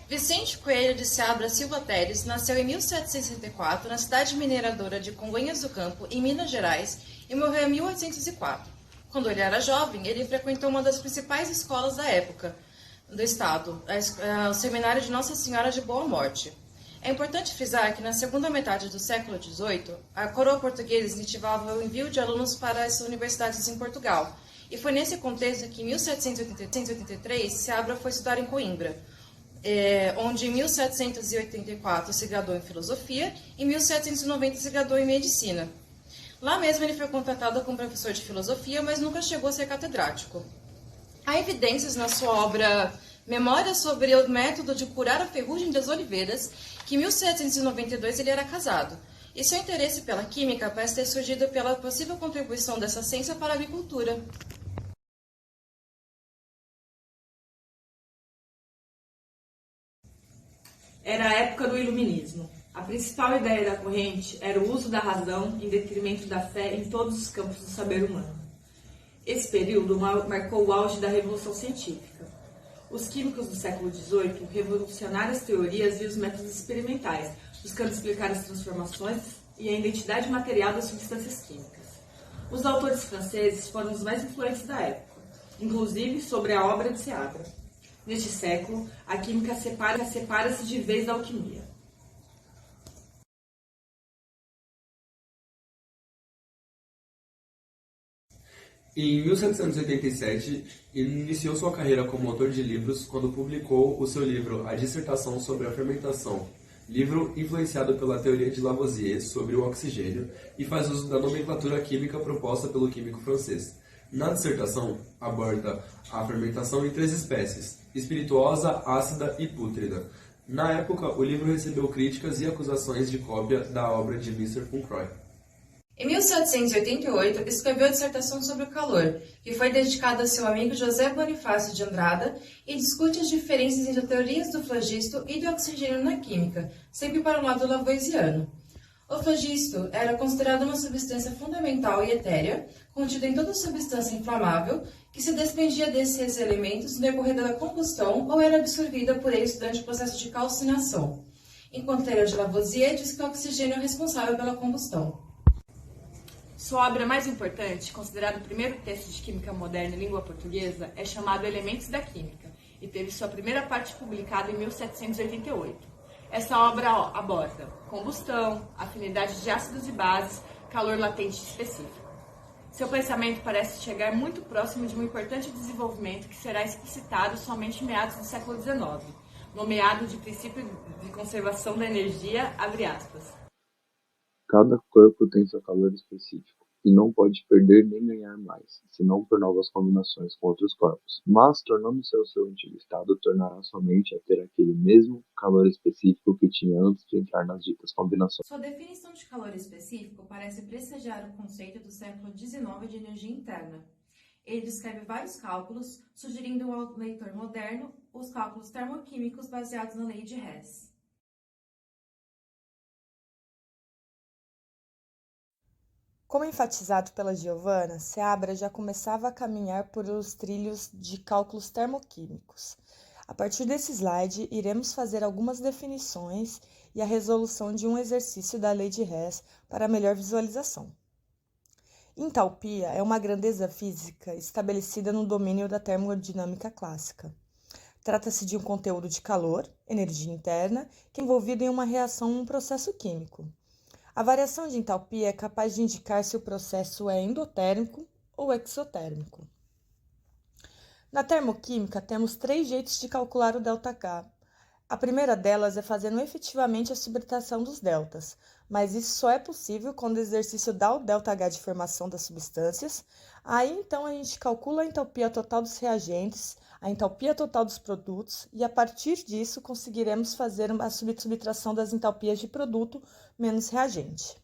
Vicente Coelho de Seabra Silva Teres nasceu em 1764 na cidade mineradora de Congonhas do Campo, em Minas Gerais, e morreu em 1804. Quando ele era jovem, ele frequentou uma das principais escolas da época do estado, o Seminário de Nossa Senhora de Boa Morte. É importante frisar que na segunda metade do século XVIII, a coroa portuguesa incentivava o envio de alunos para as universidades em Portugal, e foi nesse contexto que em 1783 Seabra foi estudar em Coimbra, onde em 1784 se graduou em filosofia e em 1790 se graduou em medicina. Lá mesmo ele foi contratado como professor de filosofia, mas nunca chegou a ser catedrático. Há evidências na sua obra Memórias sobre o método de curar a ferrugem das oliveiras, que em 1792 ele era casado, e seu interesse pela química parece ter surgido pela possível contribuição dessa ciência para a agricultura. Era a época do Iluminismo. A principal ideia da corrente era o uso da razão em detrimento da fé em todos os campos do saber humano. Esse período marcou o auge da Revolução Científica. Os químicos do século XVIII revolucionaram as teorias e os métodos experimentais, buscando explicar as transformações e a identidade material das substâncias químicas. Os autores franceses foram os mais influentes da época, inclusive sobre a obra de Seabra. Neste século, a química separa-se de vez da alquimia. Em 1787, iniciou sua carreira como autor de livros quando publicou o seu livro A Dissertação sobre a Fermentação, livro influenciado pela teoria de Lavoisier sobre o oxigênio e faz uso da nomenclatura química proposta pelo químico francês. Na dissertação, aborda a fermentação em 3 espécies, espirituosa, ácida e pútrida. Na época, o livro recebeu críticas e acusações de cópia da obra de Mr. Fourcroy. Em 1788, escreveu a dissertação sobre o calor, que foi dedicada a seu amigo José Bonifácio de Andrada, e discute as diferenças entre teorias do flagisto e do oxigênio na química, sempre para o lado lavoisiano. O flagisto era considerado uma substância fundamental e etérea, contida em toda substância inflamável, que se desprendia desses elementos no decorrer da combustão ou era absorvida por eles durante o processo de calcinação, enquanto a teoria de Lavoisier diz que o oxigênio é responsável pela combustão. Sua obra mais importante, considerado o primeiro texto de química moderna em língua portuguesa, é chamado Elementos da Química, e teve sua primeira parte publicada em 1788. Essa obra aborda combustão, afinidade de ácidos e bases, calor latente específico. Seu pensamento parece chegar muito próximo de um importante desenvolvimento que será explicitado somente em meados do século XIX, nomeado de princípio de conservação da energia, abre aspas. Cada corpo tem seu calor específico, e não pode perder nem ganhar mais, senão por novas combinações com outros corpos. Mas, tornando-se ao seu antigo estado, tornará somente a ter aquele mesmo calor específico que tinha antes de entrar nas ditas combinações. Sua definição de calor específico parece prestigiar o conceito do século XIX de energia interna. Ele descreve vários cálculos, sugerindo ao leitor moderno os cálculos termoquímicos baseados na lei de Hess. Como enfatizado pela Giovanna, Seabra já começava a caminhar por os trilhos de cálculos termoquímicos. A partir desse slide, iremos fazer algumas definições e a resolução de um exercício da lei de Hess para melhor visualização. Entalpia é uma grandeza física estabelecida no domínio da termodinâmica clássica. Trata-se de um conteúdo de calor, energia interna, que é envolvido em uma reação ou um processo químico. A variação de entalpia é capaz de indicar se o processo é endotérmico ou exotérmico. Na termoquímica, temos 3 jeitos de calcular o ΔH. A primeira delas é fazendo efetivamente a subtração dos deltas, mas isso só é possível quando o exercício dá o ΔH de formação das substâncias. Aí, então, a gente calcula a entalpia total dos reagentes, a entalpia total dos produtos, e a partir disso conseguiremos fazer a subtração das entalpias de produto menos reagente.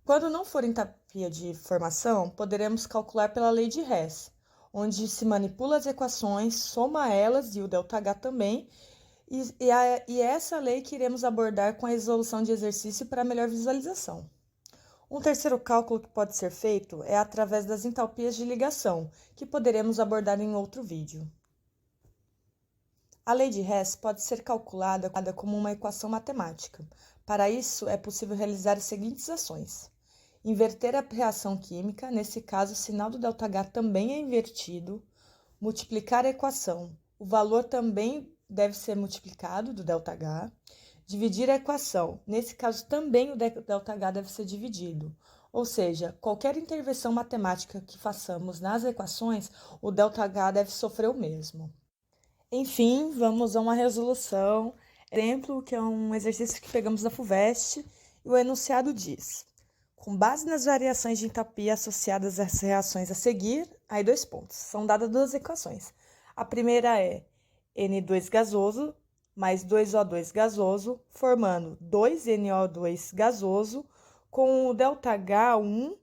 Quando não for entalpia de formação, poderemos calcular pela lei de Hess, onde se manipula as equações, soma elas e o ΔH também, e essa lei que iremos abordar com a resolução de exercício para melhor visualização. Um terceiro cálculo que pode ser feito é através das entalpias de ligação, que poderemos abordar em outro vídeo. A lei de Hess pode ser calculada como uma equação matemática. Para isso, é possível realizar as seguintes ações: inverter a reação química, nesse caso o sinal do ΔH também é invertido, multiplicar a equação, o valor também deve ser multiplicado do ΔH, dividir a equação, nesse caso também o ΔH deve ser dividido. Ou seja, qualquer intervenção matemática que façamos nas equações, o ΔH deve sofrer o mesmo. Enfim, vamos a uma resolução. Exemplo, que é um exercício que pegamos da FUVEST, e o enunciado diz: com base nas variações de entalpia associadas às reações a seguir, aí 2 pontos. São dadas 2 equações. A primeira é N2 gasoso mais 2O2 gasoso, formando 2NO2 gasoso, com o ΔH1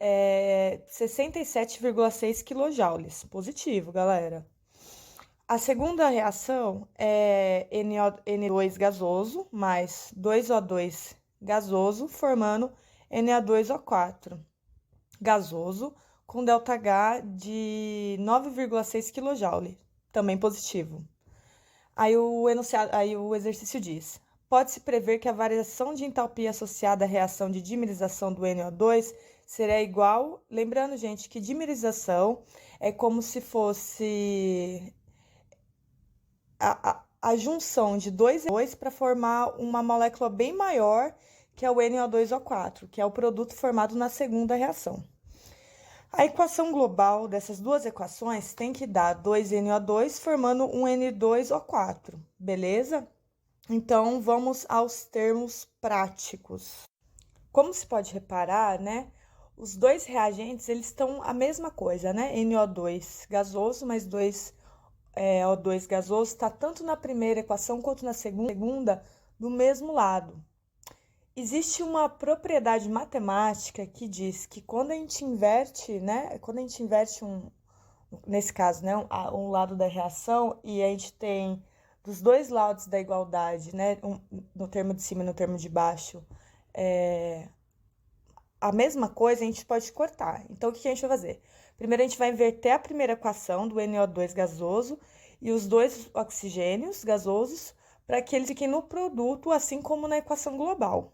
67,6 kJ. Positivo, galera. A segunda reação é N2 gasoso mais 2O2 gasoso, formando Na2O4 gasoso, com ΔH de 9,6 kJ, também positivo. Aí o exercício diz: pode-se prever que a variação de entalpia associada à reação de dimerização do NO2 será igual. Lembrando, gente, que dimerização é como se fosse a junção de dois NO2 para formar uma molécula bem maior, que é o NO2O4, que é o produto formado na segunda reação. A equação global dessas duas equações tem que dar 2NO2 formando um N2O4, beleza? Então, vamos aos termos práticos. Como se pode reparar, né? Os dois reagentes, eles estão a mesma coisa, né? NO2 gasoso mais 2O2 gasoso está tanto na primeira equação quanto na segunda do mesmo lado. Existe uma propriedade matemática que diz que quando a gente inverte, né? Quando a gente inverte nesse caso, né? Um lado da reação e a gente tem dos dois lados da igualdade, né? No termo de cima e no termo de baixo, a mesma coisa, a gente pode cortar. Então, o que a gente vai fazer? Primeiro, a gente vai inverter a primeira equação do NO2 gasoso e os dois oxigênios gasosos para que eles fiquem no produto, assim como na equação global.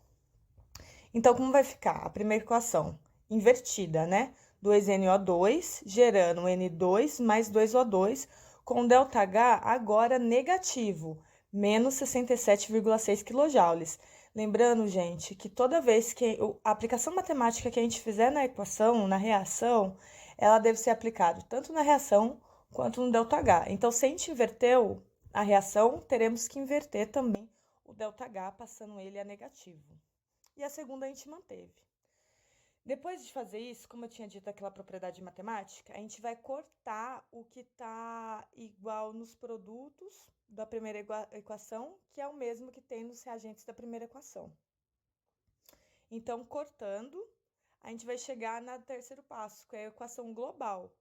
Então, como vai ficar? A primeira equação invertida, né? 2NO2 gerando N2 mais 2O2 com ΔH agora negativo, menos 67,6 kJ. Lembrando, gente, que toda vez que a aplicação matemática que a gente fizer na equação, na reação, ela deve ser aplicada tanto na reação quanto no ΔH. Então, se a gente inverteu a reação, teremos que inverter também o ΔH, passando ele a negativo. E a segunda a gente manteve. Depois de fazer isso, como eu tinha dito aquela propriedade matemática, a gente vai cortar o que está igual nos produtos da primeira equação, que é o mesmo que tem nos reagentes da primeira equação. Então, cortando, a gente vai chegar no terceiro passo, que é a equação global,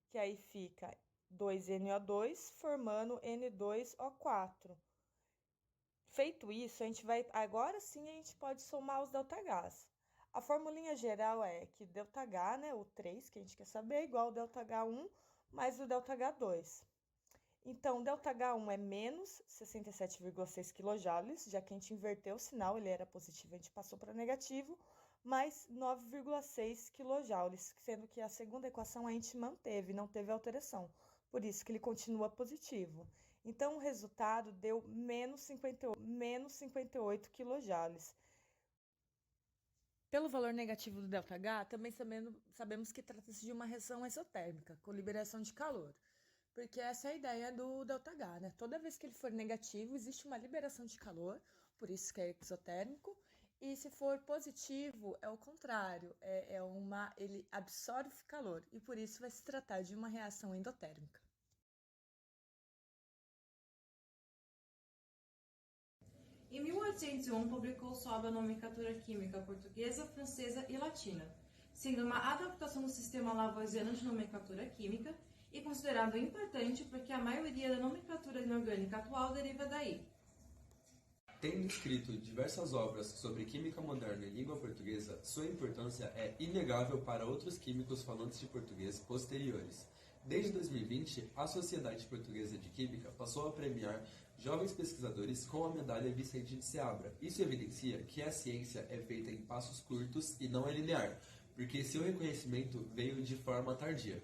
que aí fica 2NO2 formando N2O4. Feito isso, a gente vai, agora sim a gente pode somar os ΔHs. A formulinha geral é que ΔH, né, o 3, que a gente quer saber, é igual ao ΔH1 mais o ΔH2. Então, ΔH1 é menos 67,6 kJ, já que a gente inverteu o sinal, ele era positivo, a gente passou para negativo, mais 9,6 kJ, sendo que a segunda equação a gente manteve, não teve alteração, por isso que ele continua positivo. Então, o resultado deu menos 58 kJ. Pelo valor negativo do ΔH, também sabemos que trata-se de uma reação exotérmica, com liberação de calor. Porque essa é a ideia do ΔH, né? Toda vez que ele for negativo, existe uma liberação de calor, por isso que é exotérmico. E se for positivo, é o contrário, ele absorve calor, e por isso vai se tratar de uma reação endotérmica. Em 1801, publicou sua obra Nomenclatura Química Portuguesa, Francesa e Latina, sendo uma adaptação do sistema lavoisiano de nomenclatura química e considerado importante porque a maioria da nomenclatura inorgânica atual deriva daí. Tendo escrito diversas obras sobre química moderna em língua portuguesa, sua importância é inegável para outros químicos falantes de português posteriores, Desde 2020, a Sociedade Portuguesa de Química passou a premiar jovens pesquisadores com a medalha Vicente de Seabra. Isso evidencia que a ciência é feita em passos curtos e não é linear, porque seu reconhecimento veio de forma tardia.